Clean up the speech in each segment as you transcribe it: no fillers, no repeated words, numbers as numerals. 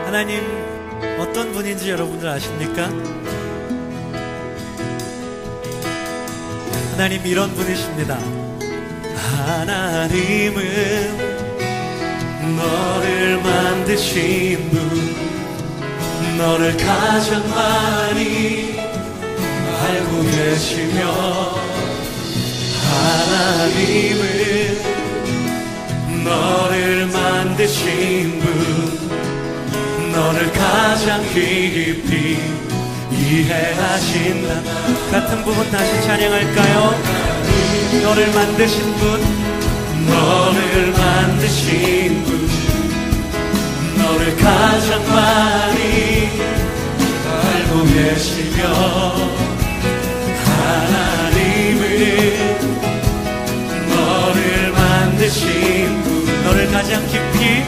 하나님 어떤 분인지 여러분들 아십니까? 하나님 이런 분이십니다. 하나님은 너를 만드신 분, 너를 가장 많이 알고 계시며, 하나님은 너를 만드신 분, 너를 가장 깊이 이해하신다. 같은 부분 다시 찬양할까요? 너를 만드신 분, 너를 만드신 분, 너를 가장 많이 알고 계시며, 하나님은 너를 만드신 분, 너를 가장 깊이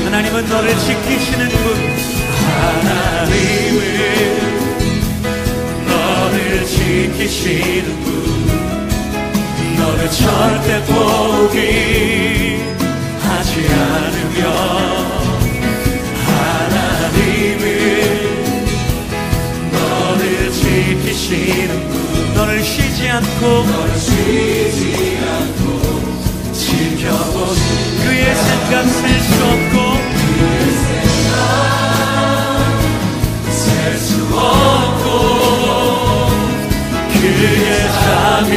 하나님은 너를 지키시는 분, 하나님은 너를 지키시는 분, 너를 절대 포기하지 않으며, 하나님은 너를 지키시는 분, 너를 쉬지 않고 지켜보시는 그의 생각 셀 수 없고 셀 수 없고 그의 잠이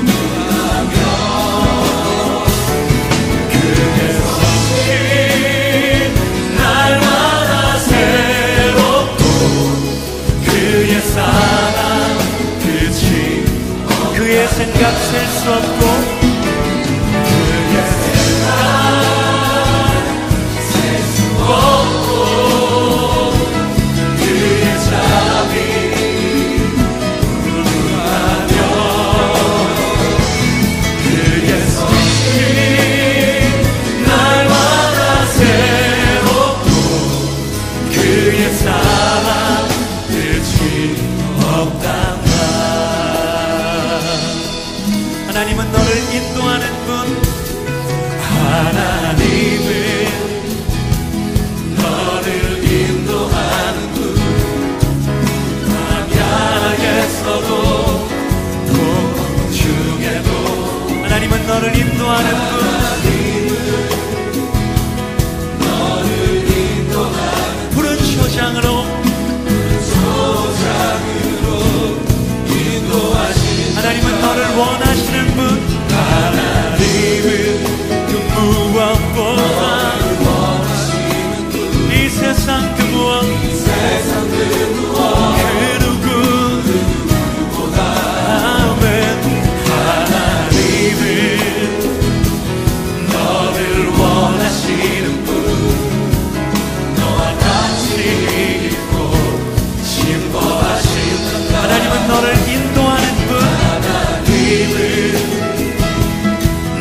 무궁하며 그의 성실 날마다 새롭고 그의 사랑 끝이 그의 생각 셀 수 없고 하나님은 너를 인도하는 분, 하나님은 너를 인도하는 분, 광야에서도 도망 중에도 하나님은 너를 인도하는 분, 너를 인도하는 푸른 초장으로 하나님은 너를 원하시는 분, 하나님은 그 무엇보다 이 세상 그 무엇 너를 인도하는 분,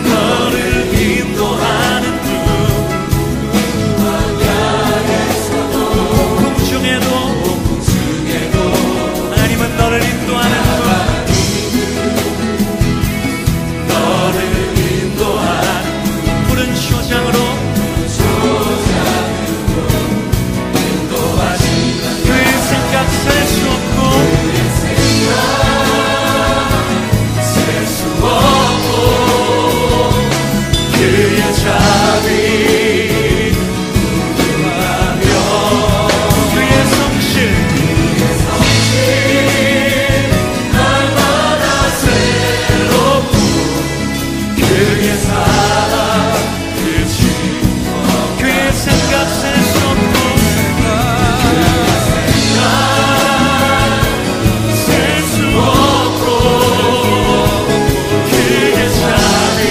너를 인도하는 분, 폭풍 중에도 하나님은 너를 인도하는 분, 너를 인도하는 푸른 쇼장으로 그의 생각 셀 수 없고 그의 자비 궁금하며 그의 성실 날마다 새롭고 그의 사랑 끝이 그의 생각 셀 수 없고 셀 수 없고 그의 자비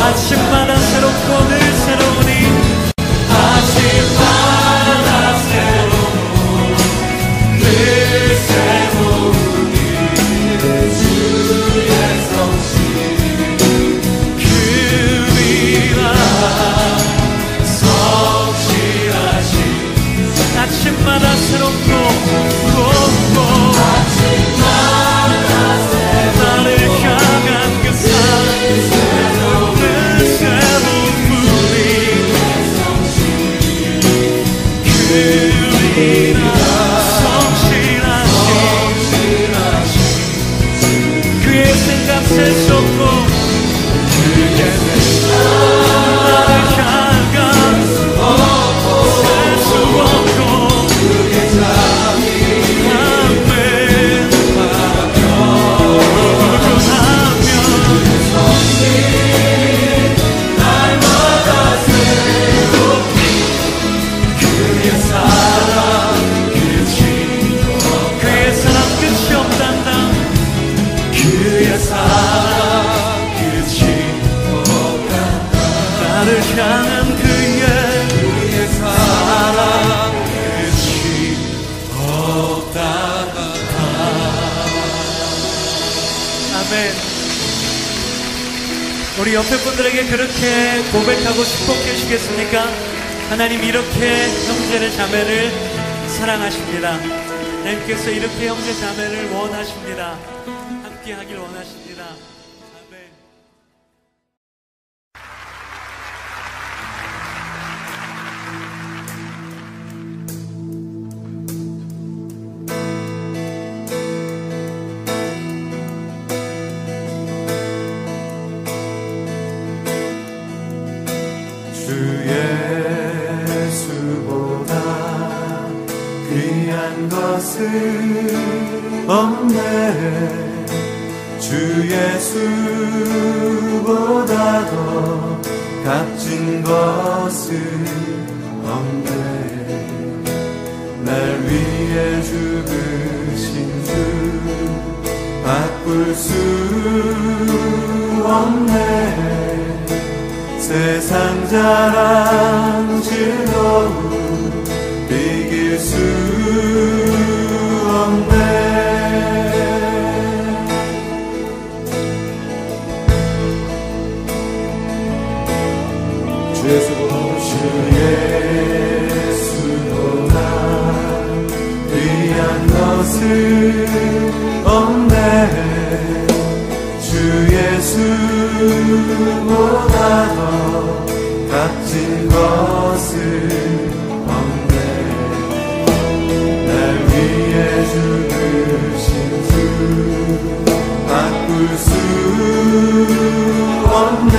아침마다 새롭고 늘 새로우니 아침마다 새롭고 늘 새로우니 주의 성실 그리라 성실하신 아침마다 새롭고 아침마다 새롭고 나를 향한 그 사랑 그의 생각 셀 수 없고 그의 나를 향한 셀 수 없고 그의 자비 아멘 구주하며 날마다 새롭고 그의 사랑 끝이 없단다 그의 사랑 끝이 없단다 나를 향한 그의 사랑 끝이 없단다 아멘. 우리 옆에 분들에게 그렇게 고백하고 축복해주시겠습니까? 하나님 이렇게 형제를 자매를 사랑하십니다. 하나님께서 이렇게 형제 자매를 원하십니다. 함께 하길 원하십니다. 아멘. 주 예수보다 귀한 것은 없네 주 예수보다 더 값진 것은 없네 날 위해 죽으신 주 바꿀 수 없네 세상 자랑 즐거움 이길 수 없네 주 예수보다 귀한 것은 없네 주 예수보다 더 값진 것은 없네 날 위해 죽으신 주 바꿀 수 없네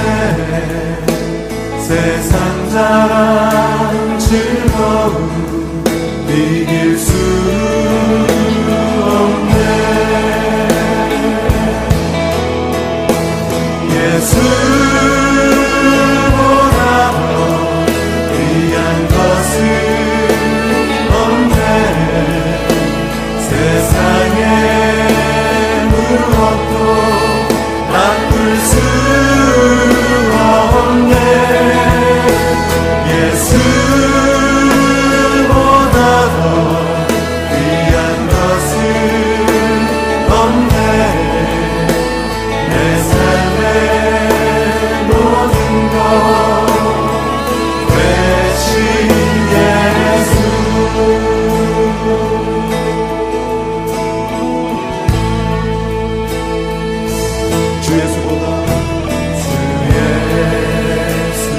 세상 자랑 즐거움 이길 수 없네 예수보다 더 귀한 것은 없네 세상에 무엇도 바꿀 수 없네. 예수보다 더 귀한 것은 없네. 내 삶의 모든 것 대신 예수. 주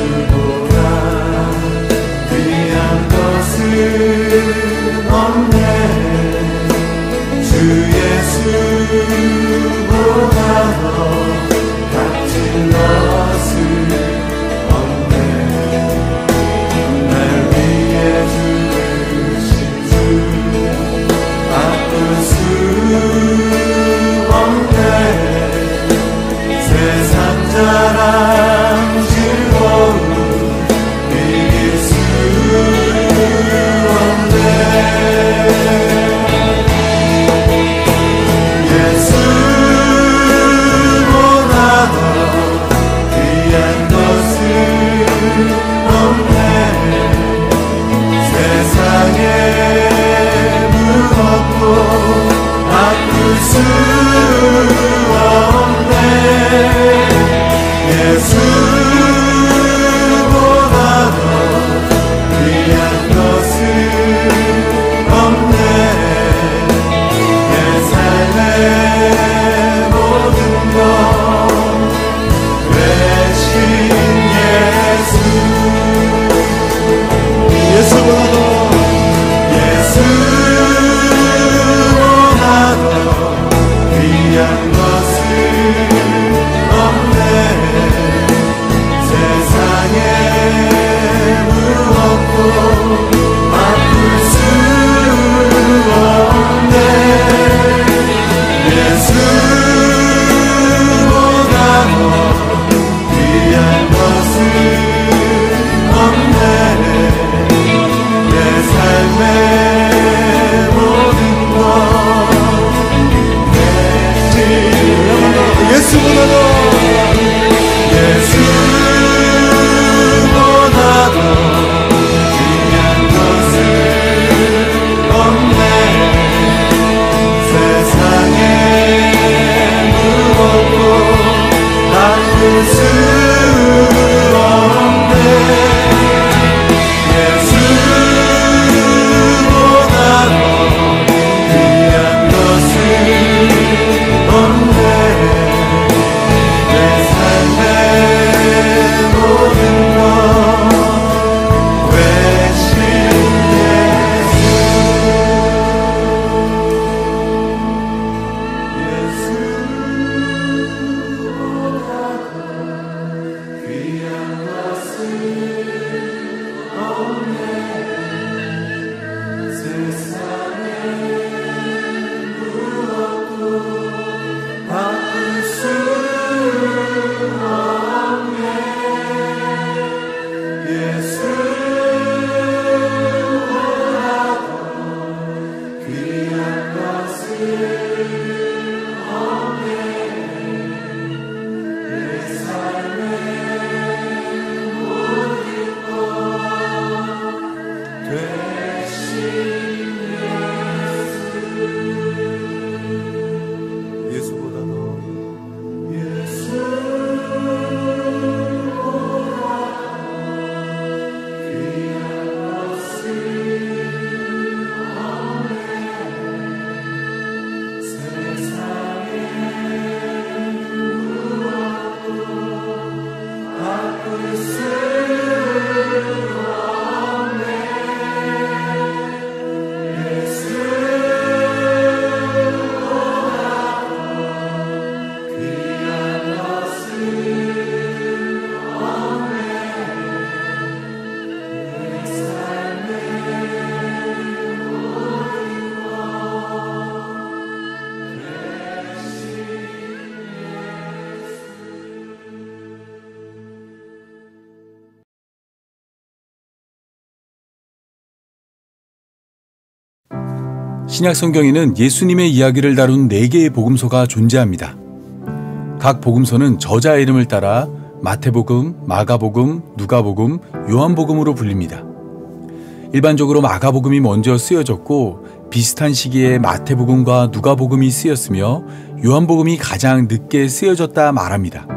예수보다 귀한 것은 없네. 주 예수보다 더 값진 것은 없네. 날 위해 죽으신 주 바꿀 수 없네. 세상 자랑 즐거움 이길 수 없네. 예수보다 더 귀한 것은 없네. 세상에 무엇도 바꿀 수 없네. 예수보다 더 귀한 것은 없네. 내 삶의 모든 것 대신 예수. 예수보다 더 귀한 것은 없네. 세상에 무엇도 바꿀 수 없네. 예수보다 더 귀한 것은 없네. 내 삶의 모든 것 예수보다 더 귀한 것은 없네. 세상에 무엇도 바꿀 수 없네. 예수보다 더 귀한 것은 없네. 신약 성경에는 예수님의 이야기를 다룬 4개의 복음서가 존재합니다. 각 복음서는 저자 이름을 따라 마태복음, 마가복음, 누가복음, 요한복음으로 불립니다. 일반적으로 마가복음이 먼저 쓰여졌고 비슷한 시기에 마태복음과 누가복음이 쓰였으며 요한복음이 가장 늦게 쓰여졌다 말합니다.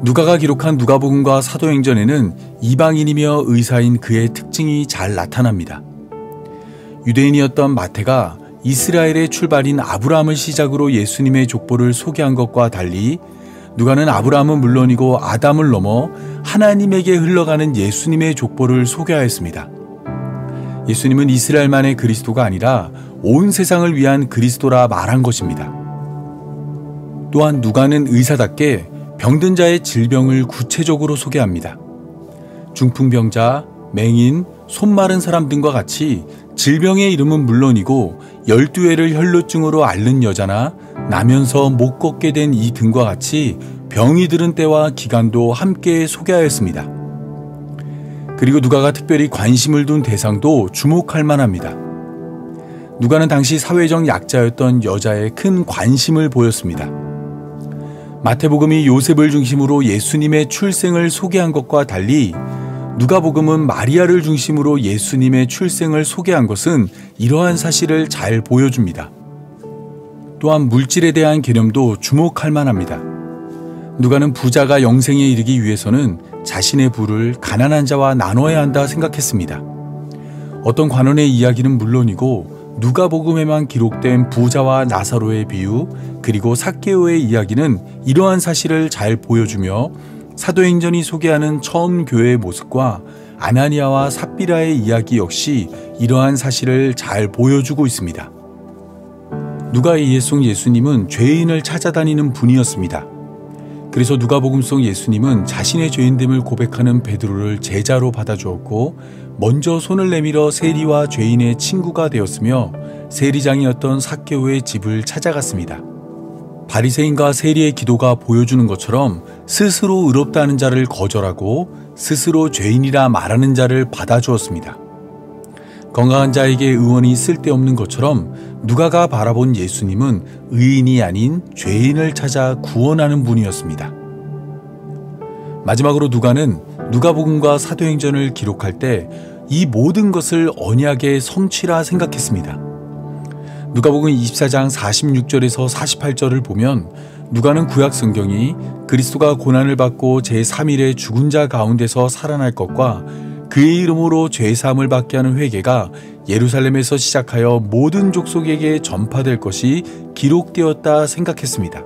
누가가 기록한 누가복음과 사도행전에는 이방인이며 의사인 그의 특징이 잘 나타납니다. 유대인이었던 마태가 이스라엘의 출발인 아브라함을 시작으로 예수님의 족보를 소개한 것과 달리 누가는 아브라함은 물론이고 아담을 넘어 하나님에게 흘러가는 예수님의 족보를 소개하였습니다. 예수님은 이스라엘만의 그리스도가 아니라 온 세상을 위한 그리스도라 말한 것입니다. 또한 누가는 의사답게 병든 자의 질병을 구체적으로 소개합니다. 중풍병자, 맹인, 손 마른 사람 등과 같이 질병의 이름은 물론이고 12회를 혈루증으로 앓는 여자나 나면서 못 걷게 된 이 등과 같이 병이 들은 때와 기간도 함께 소개하였습니다. 그리고 누가가 특별히 관심을 둔 대상도 주목할 만합니다. 누가는 당시 사회적 약자였던 여자에 큰 관심을 보였습니다. 마태복음이 요셉을 중심으로 예수님의 출생을 소개한 것과 달리 누가복음은 마리아를 중심으로 예수님의 출생을 소개한 것은 이러한 사실을 잘 보여줍니다. 또한 물질에 대한 개념도 주목할 만합니다. 누가는 부자가 영생에 이르기 위해서는 자신의 부를 가난한 자와 나눠야 한다 생각했습니다. 어떤 관원의 이야기는 물론이고 누가복음에만 기록된 부자와 나사로의 비유 그리고 삭개오의 이야기는 이러한 사실을 잘 보여주며 사도행전이 소개하는 처음 교회의 모습과 아나니아와 삽비라의 이야기 역시 이러한 사실을 잘 보여주고 있습니다. 누가의 이해송 예수님은 죄인을 찾아다니는 분이었습니다. 그래서 누가복음 속 예수님은 자신의 죄인됨을 고백하는 베드로를 제자로 받아주었고 먼저 손을 내밀어 세리와 죄인의 친구가 되었으며 세리장이었던 삭개오의 집을 찾아갔습니다. 바리새인과 세리의 기도가 보여주는 것처럼 스스로 의롭다는 자를 거절하고 스스로 죄인이라 말하는 자를 받아주었습니다. 건강한 자에게 의원이 쓸데없는 것처럼 누가가 바라본 예수님은 의인이 아닌 죄인을 찾아 구원하는 분이었습니다. 마지막으로 누가는 누가복음과 사도행전을 기록할 때 이 모든 것을 언약의 성취라 생각했습니다. 누가복음 24장 46절에서 48절을 보면 누가는 구약 성경이 그리스도가 고난을 받고 제3일에 죽은 자 가운데서 살아날 것과 그의 이름으로 죄사함을 받게 하는 회개가 예루살렘에서 시작하여 모든 족속에게 전파될 것이 기록되었다 생각했습니다.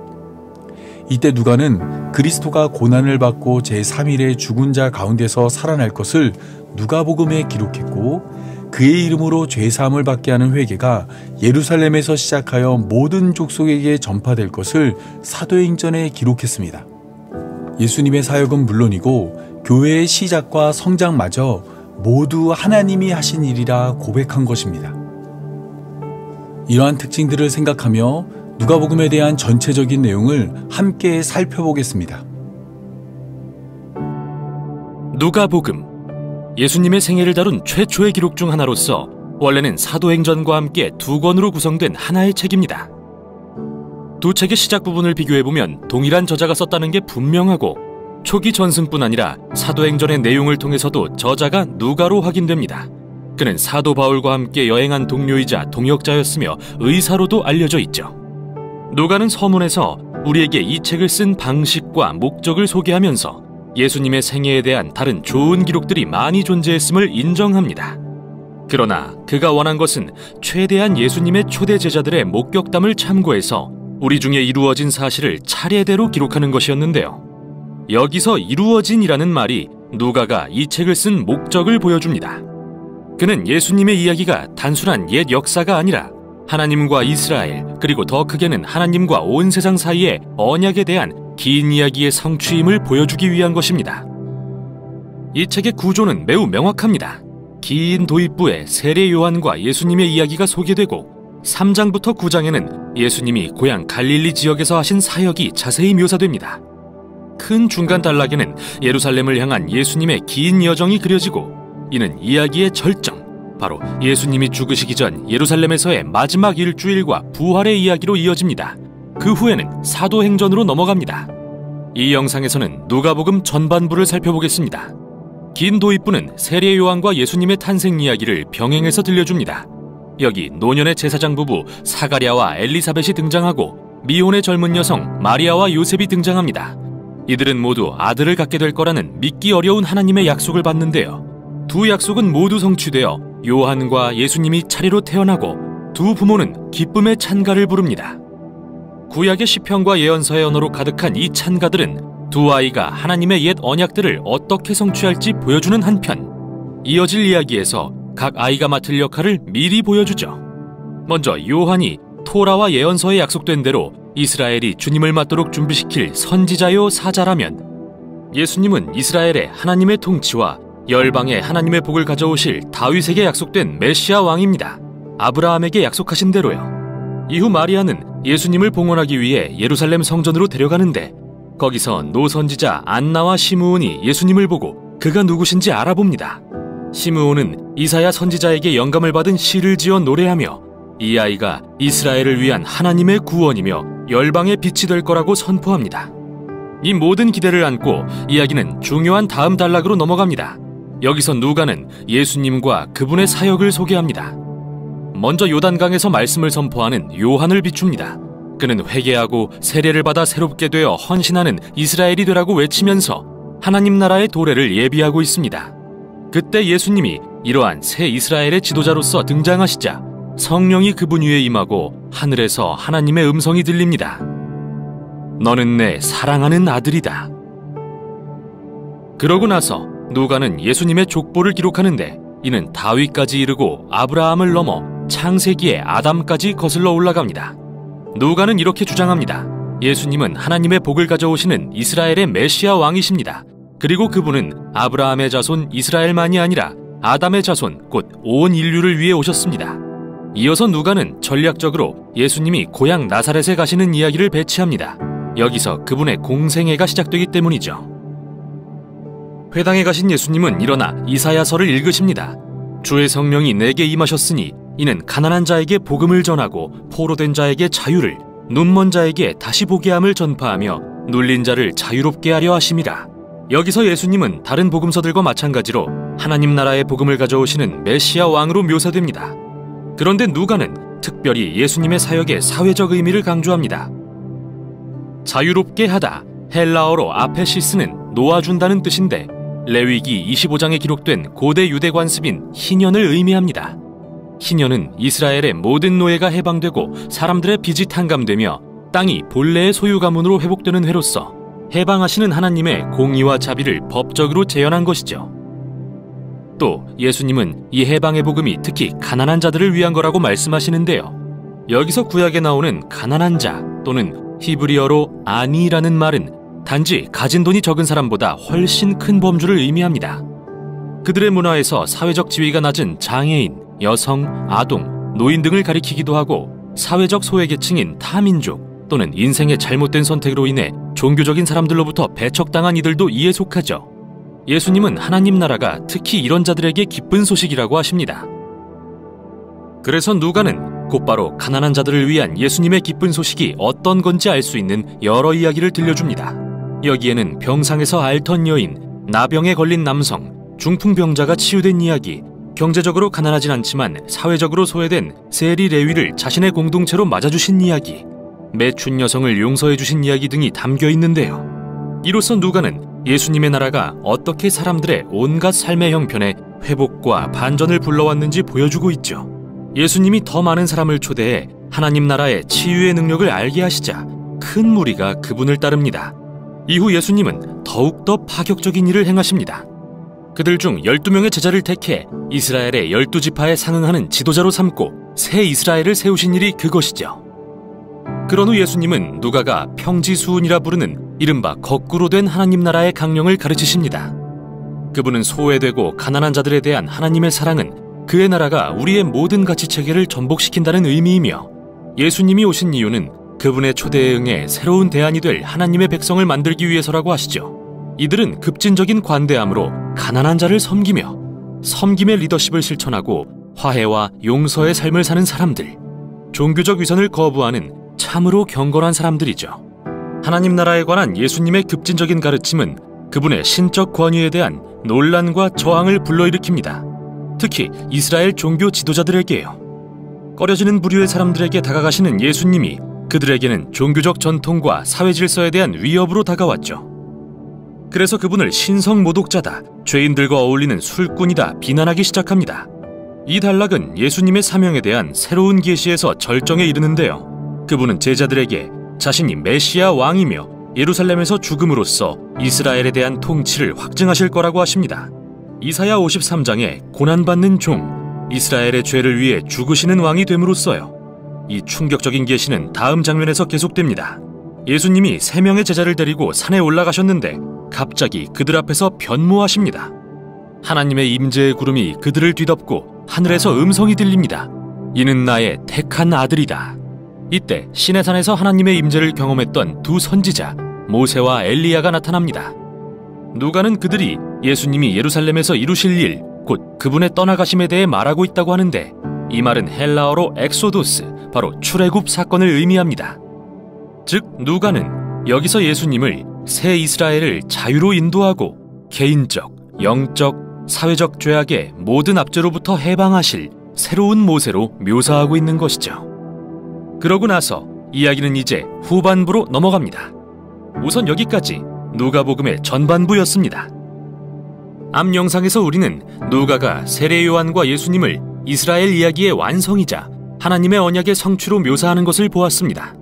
이때 누가는 그리스도가 고난을 받고 제3일에 죽은 자 가운데서 살아날 것을 누가복음에 기록했고 그의 이름으로 죄사함을 받게 하는 회개가 예루살렘에서 시작하여 모든 족속에게 전파될 것을 사도행전에 기록했습니다. 예수님의 사역은 물론이고 교회의 시작과 성장마저 모두 하나님이 하신 일이라 고백한 것입니다. 이러한 특징들을 생각하며 누가복음에 대한 전체적인 내용을 함께 살펴보겠습니다. 누가복음, 예수님의 생애를 다룬 최초의 기록 중 하나로서 원래는 사도행전과 함께 두 권으로 구성된 하나의 책입니다. 두 책의 시작 부분을 비교해보면 동일한 저자가 썼다는 게 분명하고 초기 전승뿐 아니라 사도행전의 내용을 통해서도 저자가 누가로 확인됩니다. 그는 사도 바울과 함께 여행한 동료이자 동역자였으며 의사로도 알려져 있죠. 누가는 서문에서 우리에게 이 책을 쓴 방식과 목적을 소개하면서 예수님의 생애에 대한 다른 좋은 기록들이 많이 존재했음을 인정합니다. 그러나 그가 원한 것은 최대한 예수님의 초대 제자들의 목격담을 참고해서 우리 중에 이루어진 사실을 차례대로 기록하는 것이었는데요. 여기서 이루어진이라는 말이 누가가 이 책을 쓴 목적을 보여줍니다. 그는 예수님의 이야기가 단순한 옛 역사가 아니라 하나님과 이스라엘, 그리고 더 크게는 하나님과 온 세상 사이의 언약에 대한 긴 이야기의 성취임을 보여주기 위한 것입니다. 이 책의 구조는 매우 명확합니다. 긴 도입부에 세례 요한과 예수님의 이야기가 소개되고 3장부터 9장에는 예수님이 고향 갈릴리 지역에서 하신 사역이 자세히 묘사됩니다. 큰 중간 단락에는 예루살렘을 향한 예수님의 긴 여정이 그려지고 이는 이야기의 절정, 바로 예수님이 죽으시기 전 예루살렘에서의 마지막 일주일과 부활의 이야기로 이어집니다. 그 후에는 사도행전으로 넘어갑니다. 이 영상에서는 누가복음 전반부를 살펴보겠습니다. 긴 도입부는 세례 요한과 예수님의 탄생 이야기를 병행해서 들려줍니다. 여기 노년의 제사장 부부 사가랴와 엘리사벳이 등장하고 미혼의 젊은 여성 마리아와 요셉이 등장합니다. 이들은 모두 아들을 갖게 될 거라는 믿기 어려운 하나님의 약속을 받는데요. 두 약속은 모두 성취되어 요한과 예수님이 차례로 태어나고 두 부모는 기쁨의 찬가를 부릅니다. 구약의 시편과 예언서의 언어로 가득한 이 찬가들은 두 아이가 하나님의 옛 언약들을 어떻게 성취할지 보여주는 한편, 이어질 이야기에서 각 아이가 맡을 역할을 미리 보여주죠. 먼저 요한이 토라와 예언서에 약속된 대로 이스라엘이 주님을 맞도록 준비시킬 선지자요 사자라면, 예수님은 이스라엘의 하나님의 통치와 열방에 하나님의 복을 가져오실 다윗에게 약속된 메시아 왕입니다. 아브라함에게 약속하신 대로요. 이후 마리아는 예수님을 봉헌하기 위해 예루살렘 성전으로 데려가는데, 거기서 노선지자 안나와 시므온이 예수님을 보고 그가 누구신지 알아봅니다. 시므온은 이사야 선지자에게 영감을 받은 시를 지어 노래하며 이 아이가 이스라엘을 위한 하나님의 구원이며 열방의 빛이 될 거라고 선포합니다. 이 모든 기대를 안고 이야기는 중요한 다음 단락으로 넘어갑니다. 여기서 누가는 예수님과 그분의 사역을 소개합니다. 먼저 요단강에서 말씀을 선포하는 요한을 비춥니다. 그는 회개하고 세례를 받아 새롭게 되어 헌신하는 이스라엘이 되라고 외치면서 하나님 나라의 도래를 예비하고 있습니다. 그때 예수님이 이러한 새 이스라엘의 지도자로서 등장하시자 성령이 그분 위에 임하고 하늘에서 하나님의 음성이 들립니다. 너는 내 사랑하는 아들이다. 그러고 나서 누가는 예수님의 족보를 기록하는데, 이는 다윗까지 이르고 아브라함을 넘어 창세기의 아담까지 거슬러 올라갑니다. 누가는 이렇게 주장합니다. 예수님은 하나님의 복을 가져오시는 이스라엘의 메시아 왕이십니다. 그리고 그분은 아브라함의 자손 이스라엘만이 아니라 아담의 자손 곧 온 인류를 위해 오셨습니다. 이어서 누가는 전략적으로 예수님이 고향 나사렛에 가시는 이야기를 배치합니다. 여기서 그분의 공생애가 시작되기 때문이죠. 회당에 가신 예수님은 일어나 이사야서를 읽으십니다. 주의 성령이 내게 임하셨으니 이는 가난한 자에게 복음을 전하고 포로된 자에게 자유를, 눈먼 자에게 다시 보게 함을 전파하며 눌린 자를 자유롭게 하려 하심이라. 여기서 예수님은 다른 복음서들과 마찬가지로 하나님 나라의 복음을 가져오시는 메시아 왕으로 묘사됩니다. 그런데 누가는 특별히 예수님의 사역의 사회적 의미를 강조합니다. 자유롭게 하다, 헬라어로 아페시스는 놓아준다는 뜻인데 레위기 25장에 기록된 고대 유대 관습인 희년을 의미합니다. 희년은 이스라엘의 모든 노예가 해방되고 사람들의 빚이 탕감되며 땅이 본래의 소유 가문으로 회복되는 해로서 해방하시는 하나님의 공의와 자비를 법적으로 재현한 것이죠. 또 예수님은 이 해방의 복음이 특히 가난한 자들을 위한 거라고 말씀하시는데요. 여기서 구약에 나오는 가난한 자 또는 히브리어로 아니라는 말은 단지 가진 돈이 적은 사람보다 훨씬 큰 범주를 의미합니다. 그들의 문화에서 사회적 지위가 낮은 장애인, 여성, 아동, 노인 등을 가리키기도 하고 사회적 소외계층인 타민족 또는 인생의 잘못된 선택으로 인해 종교적인 사람들로부터 배척당한 이들도 이에 속하죠. 예수님은 하나님 나라가 특히 이런 자들에게 기쁜 소식이라고 하십니다. 그래서 누가는 곧바로 가난한 자들을 위한 예수님의 기쁜 소식이 어떤 건지 알 수 있는 여러 이야기를 들려줍니다. 여기에는 병상에서 앓던 여인, 나병에 걸린 남성, 중풍병자가 치유된 이야기, 경제적으로 가난하진 않지만 사회적으로 소외된 세리 레위를 자신의 공동체로 맞아주신 이야기, 매춘 여성을 용서해주신 이야기 등이 담겨 있는데요. 이로써 누가는 예수님의 나라가 어떻게 사람들의 온갖 삶의 형편에 회복과 반전을 불러왔는지 보여주고 있죠. 예수님이 더 많은 사람을 초대해 하나님 나라의 치유의 능력을 알게 하시자 큰 무리가 그분을 따릅니다. 이후 예수님은 더욱더 파격적인 일을 행하십니다. 그들 중 12명의 제자를 택해 이스라엘의 12지파에 상응하는 지도자로 삼고 새 이스라엘을 세우신 일이 그것이죠. 그런 후 예수님은 누가가 평지수훈이라 부르는 이른바 거꾸로 된 하나님 나라의 강령을 가르치십니다. 그분은 소외되고 가난한 자들에 대한 하나님의 사랑은 그의 나라가 우리의 모든 가치체계를 전복시킨다는 의미이며, 예수님이 오신 이유는 그분의 초대에 응해 새로운 대안이 될 하나님의 백성을 만들기 위해서라고 하시죠. 이들은 급진적인 관대함으로 가난한 자를 섬기며 섬김의 리더십을 실천하고 화해와 용서의 삶을 사는 사람들, 종교적 위선을 거부하는 참으로 경건한 사람들이죠. 하나님 나라에 관한 예수님의 급진적인 가르침은 그분의 신적 권위에 대한 논란과 저항을 불러일으킵니다. 특히 이스라엘 종교 지도자들에게요. 꺼려지는 부류의 사람들에게 다가가시는 예수님이 그들에게는 종교적 전통과 사회 질서에 대한 위협으로 다가왔죠. 그래서 그분을 신성 모독자다, 죄인들과 어울리는 술꾼이다 비난하기 시작합니다. 이 단락은 예수님의 사명에 대한 새로운 계시에서 절정에 이르는데요. 그분은 제자들에게 자신이 메시아 왕이며 예루살렘에서 죽음으로써 이스라엘에 대한 통치를 확증하실 거라고 하십니다. 이사야 53장에 고난받는 종, 이스라엘의 죄를 위해 죽으시는 왕이 됨으로써요. 이 충격적인 계시는 다음 장면에서 계속됩니다. 예수님이 3명의 제자를 데리고 산에 올라가셨는데 갑자기 그들 앞에서 변모하십니다. 하나님의 임재의 구름이 그들을 뒤덮고 하늘에서 음성이 들립니다. 이는 나의 택한 아들이다. 이때 시내산에서 하나님의 임재를 경험했던 두 선지자 모세와 엘리야가 나타납니다. 누가는 그들이 예수님이 예루살렘에서 이루실 일, 곧 그분의 떠나가심에 대해 말하고 있다고 하는데 이 말은 헬라어로 엑소도스, 바로 출애굽 사건을 의미합니다. 즉 누가는 여기서 예수님을 새 이스라엘을 자유로 인도하고 개인적, 영적, 사회적 죄악의 모든 압제로부터 해방하실 새로운 모세로 묘사하고 있는 것이죠. 그러고 나서 이야기는 이제 후반부로 넘어갑니다. 우선 여기까지 누가복음의 전반부였습니다. 앞 영상에서 우리는 누가가 세례 요한과 예수님을 이스라엘 이야기의 완성이자 하나님의 언약의 성취로 묘사하는 것을 보았습니다.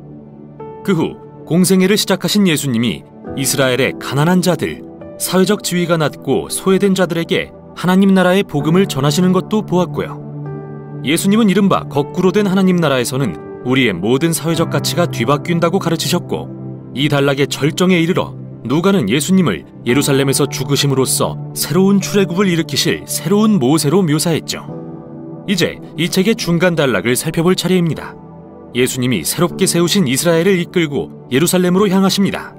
그 후 공생애를 시작하신 예수님이 이스라엘의 가난한 자들, 사회적 지위가 낮고 소외된 자들에게 하나님 나라의 복음을 전하시는 것도 보았고요. 예수님은 이른바 거꾸로 된 하나님 나라에서는 우리의 모든 사회적 가치가 뒤바뀐다고 가르치셨고, 이 단락의 절정에 이르러 누가는 예수님을 예루살렘에서 죽으심으로써 새로운 출애굽을 일으키실 새로운 모세로 묘사했죠. 이제 이 책의 중간 단락을 살펴볼 차례입니다. 예수님이 새롭게 세우신 이스라엘을 이끌고 예루살렘으로 향하십니다.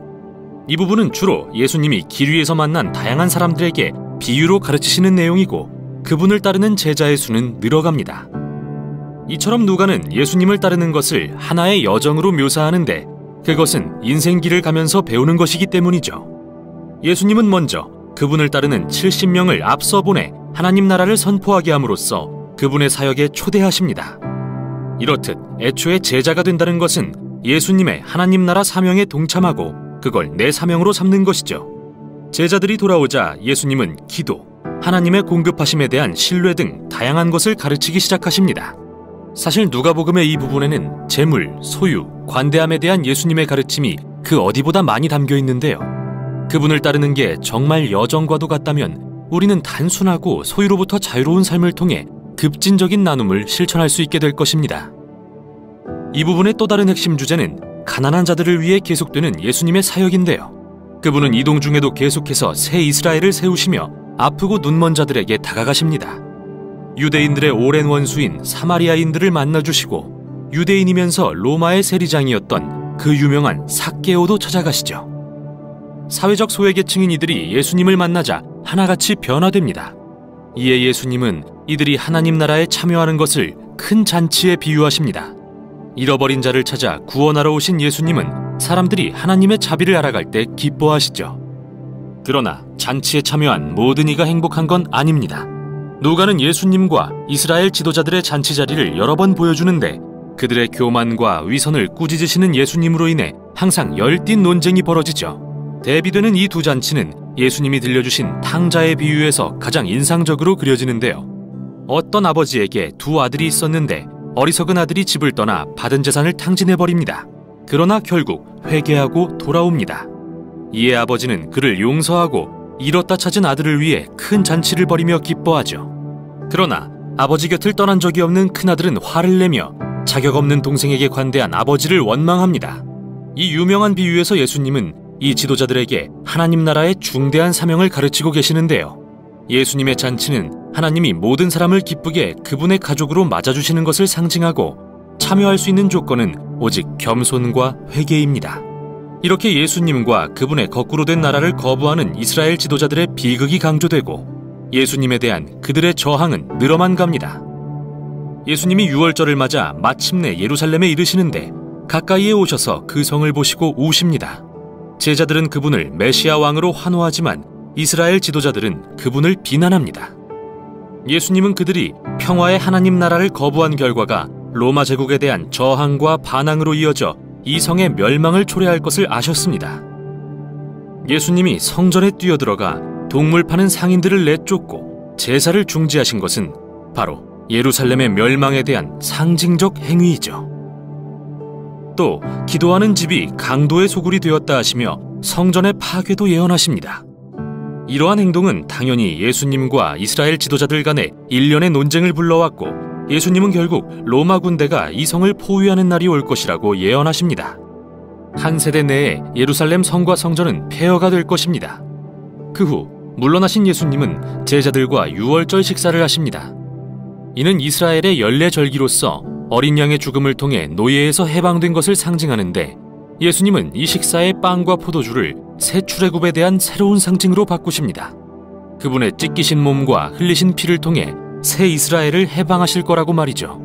이 부분은 주로 예수님이 길 위에서 만난 다양한 사람들에게 비유로 가르치시는 내용이고 그분을 따르는 제자의 수는 늘어갑니다. 이처럼 누가는 예수님을 따르는 것을 하나의 여정으로 묘사하는데 그것은 인생길을 가면서 배우는 것이기 때문이죠. 예수님은 먼저 그분을 따르는 70명을 앞서 보내 하나님 나라를 선포하게 함으로써 그분의 사역에 초대하십니다. 이렇듯 애초에 제자가 된다는 것은 예수님의 하나님 나라 사명에 동참하고 그걸 내 사명으로 삼는 것이죠. 제자들이 돌아오자 예수님은 기도, 하나님의 공급하심에 대한 신뢰 등 다양한 것을 가르치기 시작하십니다. 사실 누가복음의 이 부분에는 재물, 소유, 관대함에 대한 예수님의 가르침이 그 어디보다 많이 담겨 있는데요. 그분을 따르는 게 정말 여정과도 같다면 우리는 단순하고 소유로부터 자유로운 삶을 통해 급진적인 나눔을 실천할 수 있게 될 것입니다. 이 부분의 또 다른 핵심 주제는 가난한 자들을 위해 계속되는 예수님의 사역인데요. 그분은 이동 중에도 계속해서 새 이스라엘을 세우시며 아프고 눈먼 자들에게 다가가십니다. 유대인들의 오랜 원수인 사마리아인들을 만나주시고 유대인이면서 로마의 세리장이었던 그 유명한 삭개오도 찾아가시죠. 사회적 소외계층인 이들이 예수님을 만나자 하나같이 변화됩니다. 이에 예수님은 이들이 하나님 나라에 참여하는 것을 큰 잔치에 비유하십니다. 잃어버린 자를 찾아 구원하러 오신 예수님은 사람들이 하나님의 자비를 알아갈 때 기뻐하시죠. 그러나 잔치에 참여한 모든 이가 행복한 건 아닙니다. 누가는 예수님과 이스라엘 지도자들의 잔치 자리를 여러 번 보여주는데 그들의 교만과 위선을 꾸짖으시는 예수님으로 인해 항상 열띤 논쟁이 벌어지죠. 대비되는 이 두 잔치는 예수님이 들려주신 탕자의 비유에서 가장 인상적으로 그려지는데요. 어떤 아버지에게 두 아들이 있었는데 어리석은 아들이 집을 떠나 받은 재산을 탕진해버립니다. 그러나 결국 회개하고 돌아옵니다. 이에 아버지는 그를 용서하고 잃었다 찾은 아들을 위해 큰 잔치를 벌이며 기뻐하죠. 그러나 아버지 곁을 떠난 적이 없는 큰아들은 화를 내며 자격 없는 동생에게 관대한 아버지를 원망합니다. 이 유명한 비유에서 예수님은 이 지도자들에게 하나님 나라의 중대한 사명을 가르치고 계시는데요. 예수님의 잔치는 하나님이 모든 사람을 기쁘게 그분의 가족으로 맞아주시는 것을 상징하고 참여할 수 있는 조건은 오직 겸손과 회개입니다. 이렇게 예수님과 그분의 거꾸로 된 나라를 거부하는 이스라엘 지도자들의 비극이 강조되고 예수님에 대한 그들의 저항은 늘어만 갑니다. 예수님이 유월절을 맞아 마침내 예루살렘에 이르시는데 가까이에 오셔서 그 성을 보시고 우십니다. 제자들은 그분을 메시아 왕으로 환호하지만 이스라엘 지도자들은 그분을 비난합니다. 예수님은 그들이 평화의 하나님 나라를 거부한 결과가 로마 제국에 대한 저항과 반항으로 이어져 이 성의 멸망을 초래할 것을 아셨습니다. 예수님이 성전에 뛰어들어가 동물 파는 상인들을 내쫓고 제사를 중지하신 것은 바로 예루살렘의 멸망에 대한 상징적 행위이죠. 또 기도하는 집이 강도의 소굴이 되었다 하시며 성전의 파괴도 예언하십니다. 이러한 행동은 당연히 예수님과 이스라엘 지도자들 간의 일련의 논쟁을 불러왔고 예수님은 결국 로마 군대가 이 성을 포위하는 날이 올 것이라고 예언하십니다. 한 세대 내에 예루살렘 성과 성전은 폐허가 될 것입니다. 그 후 물러나신 예수님은 제자들과 유월절 식사를 하십니다. 이는 이스라엘의 연례절기로서 어린 양의 죽음을 통해 노예에서 해방된 것을 상징하는데 예수님은 이 식사의 빵과 포도주를 새 출애굽에 대한 새로운 상징으로 바꾸십니다. 그분의 찢기신 몸과 흘리신 피를 통해 새 이스라엘을 해방하실 거라고 말이죠.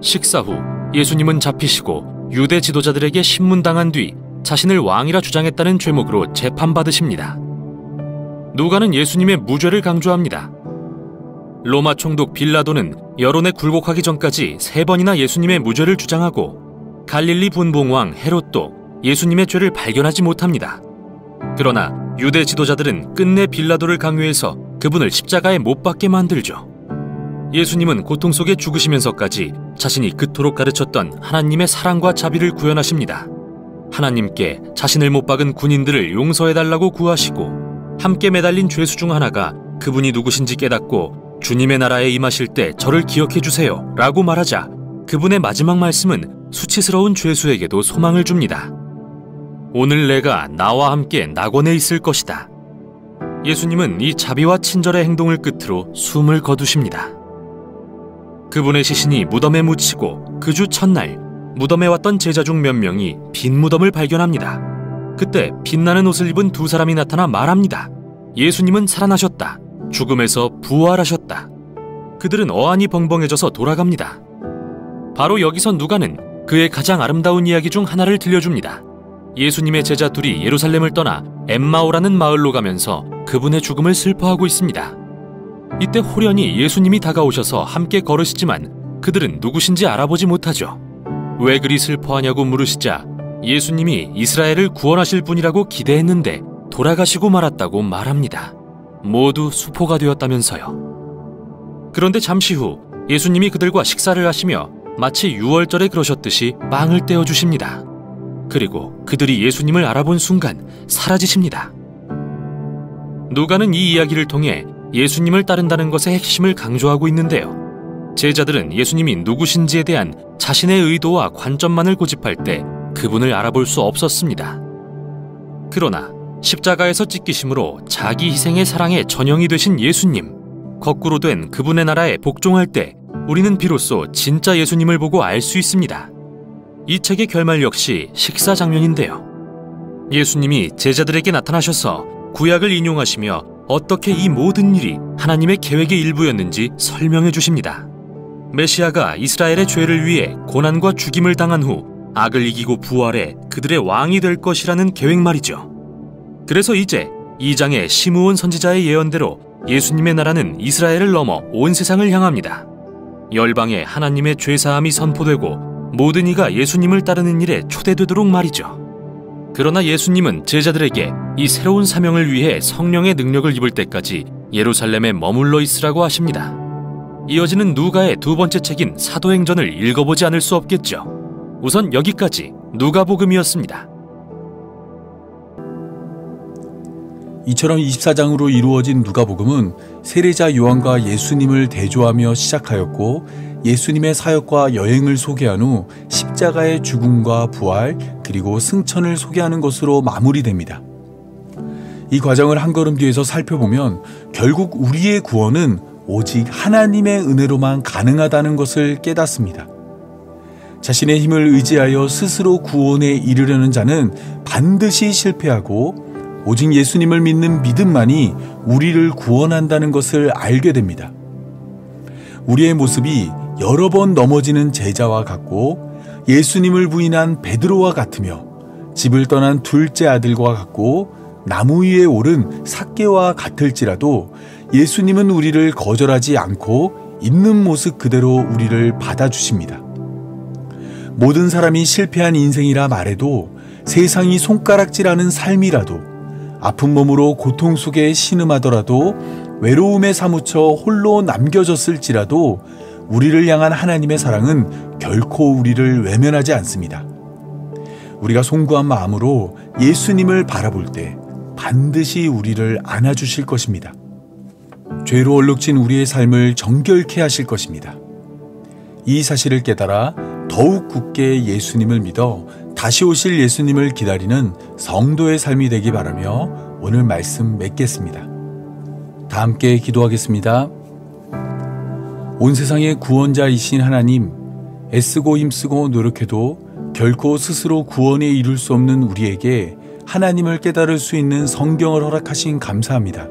식사 후 예수님은 잡히시고 유대 지도자들에게 신문당한 뒤 자신을 왕이라 주장했다는 죄목으로 재판받으십니다. 누가는 예수님의 무죄를 강조합니다. 로마 총독 빌라도는 여론에 굴복하기 전까지 3번이나 예수님의 무죄를 주장하고 갈릴리 분봉왕 헤롯도 예수님의 죄를 발견하지 못합니다. 그러나 유대 지도자들은 끝내 빌라도를 강요해서 그분을 십자가에 못 박게 만들죠. 예수님은 고통 속에 죽으시면서까지 자신이 그토록 가르쳤던 하나님의 사랑과 자비를 구현하십니다. 하나님께 자신을 못 박은 군인들을 용서해달라고 구하시고 함께 매달린 죄수 중 하나가 그분이 누구신지 깨닫고 주님의 나라에 임하실 때 저를 기억해 주세요 라고 말하자 그분의 마지막 말씀은 수치스러운 죄수에게도 소망을 줍니다. 오늘 내가 나와 함께 낙원에 있을 것이다. 예수님은 이 자비와 친절의 행동을 끝으로 숨을 거두십니다. 그분의 시신이 무덤에 묻히고 그 주 첫날 무덤에 왔던 제자 중 몇 명이 빈 무덤을 발견합니다. 그때 빛나는 옷을 입은 2사람이 나타나 말합니다. 예수님은 살아나셨다. 죽음에서 부활하셨다. 그들은 어안이 벙벙해져서 돌아갑니다. 바로 여기서 누가는 그의 가장 아름다운 이야기 중 하나를 들려줍니다. 예수님의 제자 둘이 예루살렘을 떠나 엠마오라는 마을로 가면서 그분의 죽음을 슬퍼하고 있습니다. 이때 호련히 예수님이 다가오셔서 함께 걸으시지만 그들은 누구신지 알아보지 못하죠. 왜 그리 슬퍼하냐고 물으시자 예수님이 이스라엘을 구원하실 분이라고 기대했는데 돌아가시고 말았다고 말합니다. 모두 수포가 되었다면서요. 그런데 잠시 후 예수님이 그들과 식사를 하시며 마치 유월절에 그러셨듯이 빵을 떼어주십니다. 그리고 그들이 예수님을 알아본 순간 사라지십니다. 누가는 이 이야기를 통해 예수님을 따른다는 것의 핵심을 강조하고 있는데요. 제자들은 예수님이 누구신지에 대한 자신의 의도와 관점만을 고집할 때 그분을 알아볼 수 없었습니다. 그러나 십자가에서 찢기심으로 자기 희생의 사랑의 전형이 되신 예수님, 거꾸로 된 그분의 나라에 복종할 때 우리는 비로소 진짜 예수님을 보고 알 수 있습니다. 이 책의 결말 역시 식사 장면인데요. 예수님이 제자들에게 나타나셔서 구약을 인용하시며 어떻게 이 모든 일이 하나님의 계획의 일부였는지 설명해 주십니다. 메시아가 이스라엘의 죄를 위해 고난과 죽임을 당한 후 악을 이기고 부활해 그들의 왕이 될 것이라는 계획 말이죠. 그래서 이제 2장의 시므온 선지자의 예언대로 예수님의 나라는 이스라엘을 넘어 온 세상을 향합니다. 열방에 하나님의 죄사함이 선포되고 모든 이가 예수님을 따르는 일에 초대되도록 말이죠. 그러나 예수님은 제자들에게 이 새로운 사명을 위해 성령의 능력을 입을 때까지 예루살렘에 머물러 있으라고 하십니다. 이어지는 누가의 2번째 책인 사도행전을 읽어보지 않을 수 없겠죠. 우선 여기까지 누가복음이었습니다. 이처럼 24장으로 이루어진 누가복음은 세례자 요한과 예수님을 대조하며 시작하였고 예수님의 사역과 여행을 소개한 후 십자가의 죽음과 부활 그리고 승천을 소개하는 것으로 마무리됩니다. 이 과정을 한 걸음 뒤에서 살펴보면 결국 우리의 구원은 오직 하나님의 은혜로만 가능하다는 것을 깨닫습니다. 자신의 힘을 의지하여 스스로 구원에 이르려는 자는 반드시 실패하고 오직 예수님을 믿는 믿음만이 우리를 구원한다는 것을 알게 됩니다. 우리의 모습이 여러 번 넘어지는 제자와 같고 예수님을 부인한 베드로와 같으며 집을 떠난 둘째 아들과 같고 나무 위에 오른 삭개와 같을지라도 예수님은 우리를 거절하지 않고 있는 모습 그대로 우리를 받아주십니다. 모든 사람이 실패한 인생이라 말해도 세상이 손가락질하는 삶이라도 아픈 몸으로 고통 속에 신음하더라도 외로움에 사무쳐 홀로 남겨졌을지라도 우리를 향한 하나님의 사랑은 결코 우리를 외면하지 않습니다. 우리가 송구한 마음으로 예수님을 바라볼 때 반드시 우리를 안아주실 것입니다. 죄로 얼룩진 우리의 삶을 정결케 하실 것입니다. 이 사실을 깨달아 더욱 굳게 예수님을 믿어 다시 오실 예수님을 기다리는 성도의 삶이 되기 바라며 오늘 말씀 맺겠습니다. 다 함께 기도하겠습니다. 온 세상의 구원자이신 하나님, 애쓰고 힘쓰고 노력해도 결코 스스로 구원에 이룰 수 없는 우리에게 하나님을 깨달을 수 있는 성경을 허락하신 감사합니다.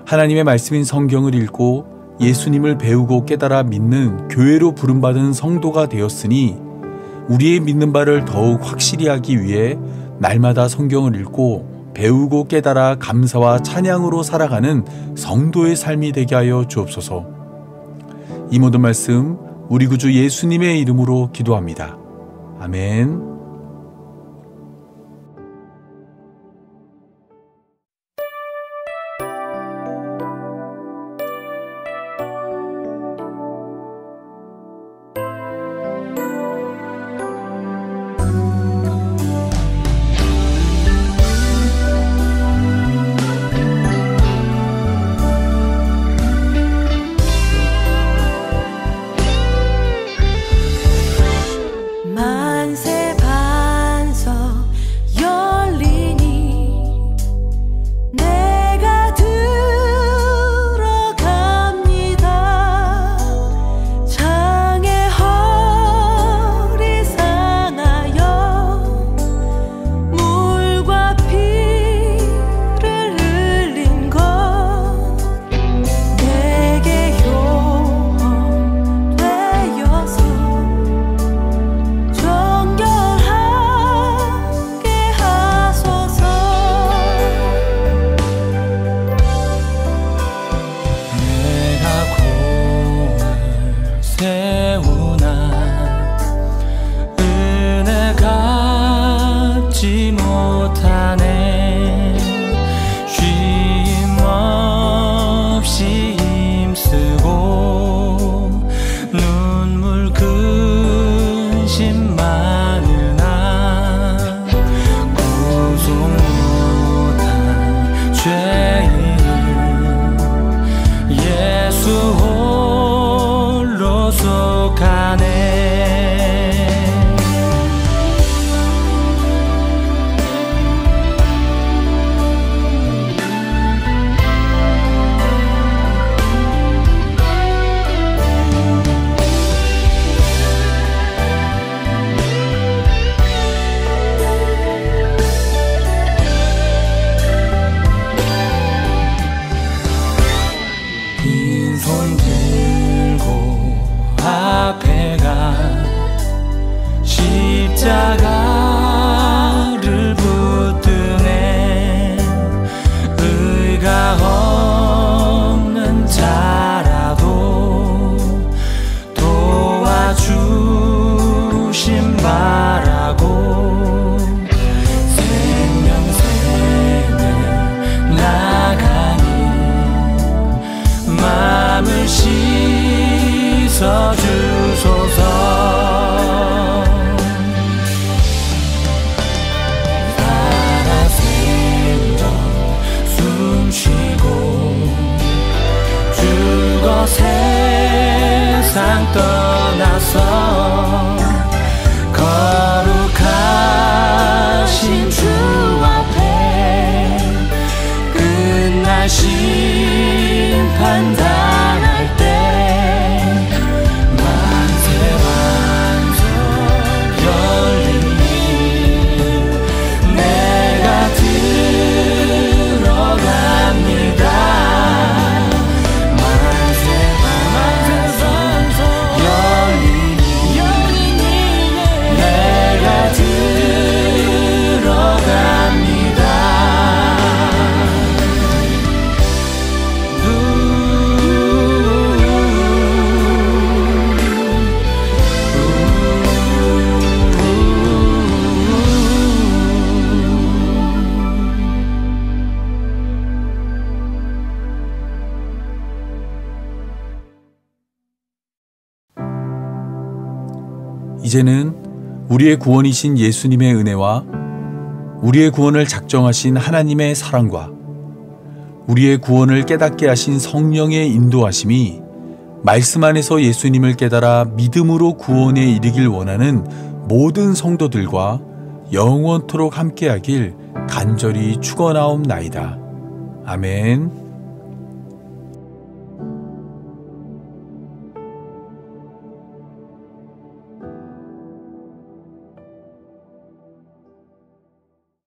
하나님의 말씀인 성경을 읽고 예수님을 배우고 깨달아 믿는 교회로 부름받은 성도가 되었으니 우리의 믿는 바를 더욱 확실히 하기 위해 날마다 성경을 읽고 배우고 깨달아 감사와 찬양으로 살아가는 성도의 삶이 되게 하여 주옵소서. 이 모든 말씀 우리 구주 예수님의 이름으로 기도합니다. 아멘. 이제는 우리의 구원이신 예수님의 은혜와 우리의 구원을 작정하신 하나님의 사랑과 우리의 구원을 깨닫게 하신 성령의 인도하심이 말씀 안에서 예수님을 깨달아 믿음으로 구원에 이르길 원하는 모든 성도들과 영원토록 함께하길 간절히 축원하옵나이다. 아멘.